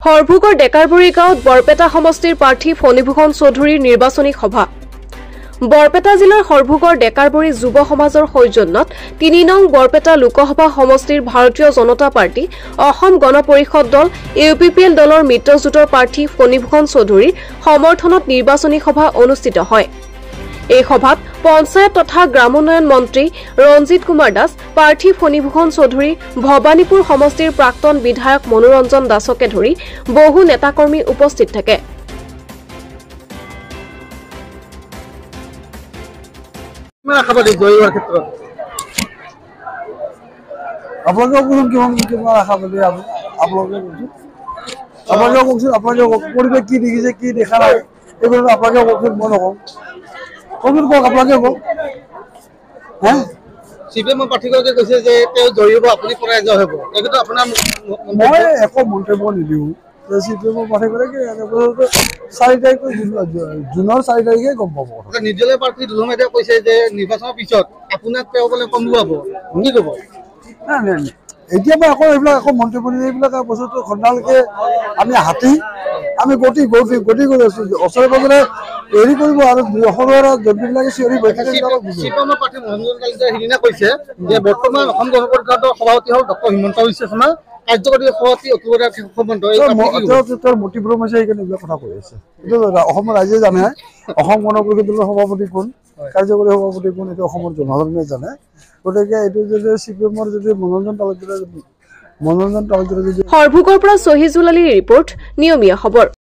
হৰভোগৰ ডেকাৰবুৰী গাঁৱত বৰপেটা সমষ্টিৰ প্ৰাৰ্থী ফণীভূষণ চৌধুৰীৰ নিৰ্বাচনী সভা। বৰপেটা জিলাৰ হৰভোগৰ ডেকাৰবুৰী যুৱ সমাজৰ সৌজন্যত ৩ নং বৰপেটা লোকসভা সমষ্টিৰ ভাৰতীয় জনতা পাৰ্টি, অসম গণ পৰিষদ দল, UPPL দলৰ মিত্ৰজোঁটৰ প্ৰাৰ্থী ফণীভূষণ চৌধুৰীৰ সমৰ্থনত নিৰ্বাচনী সভা অনুষ্ঠিত হয়। এই সভাত পঞ্চায়ত তথা গ্ৰামোন্নয়ন মন্ত্ৰী ৰঞ্জিত কুমাৰ দাস, প্ৰাৰ্থী ফণীভূষণ চৌধুৰী, ভৱানীপুৰ সমষ্টিৰ প্ৰাক্তন বিধায়ক মনোৰঞ্জন দাসকে ধৰি বহু নেতাকৰ্মী উপস্থিত থাকে। CPM পাৰ্টিগৰাকীয়ে কৈছে যে তেওঁ জড়িত আপুনি পৰাজয় হ'ব। এইটো আপোনাৰ মই একো মন্তব্য নিদিওঁ। CPM পাৰ্টিগৰাকী 4 তাৰিখে জুনৰ 4 তাৰিখে গম পাব। নিৰ্দলীয় প্ৰাৰ্থী দুলুম এতিয়া কৈছে যে নিৰ্বাচনৰ পিছত আপোনাক তেওঁ বোলে কমুৱাব, কি ক'ব? নাই এতিয়া মই আকৌ এইবিলাক আকৌ মন্তব্য নিদিওঁ। এইবিলাক বস্তুটো খন্দালৈকে আমি হাতী আমি গতি কৰি আছোঁ। ওচৰে পাজৰে হেৰি কৰিব আৰু অসমৰ জন্তুবিলাকে চিঞৰি বহি থাকে। CPM প্ৰাৰ্থী মনোৰঞ্জন দাসে সিদিনা কৈছে যে বৰ্তমান অসম গণ পৰিষদৰ সভাপতি হ'ল ডক্টৰ হিমন্ত বিশ্ব শৰ্মা, কাৰ্যকৰী সভাপতি অতুল বৰা। তেওঁৰ মটিভ্ৰম হৈছে, সেইকাৰণে এইবিলাক কথা কৈ আছে। এইটো অসমৰ ৰাইজে জানে অসম গণ পৰিষদৰ সভাপতি কোন, কাৰ্যকৰী সভাপতি কোন, এইটো অসমৰ জনসাধাৰণে জানে। গতিকে এইটো যদি CPMৰ যদি মনোৰঞ্জন তালুকদাৰে যদি হৰভোগৰ পৰা চহিজুল আলীৰ ৰিপৰ্ট, নিয়মীয়া খবৰ।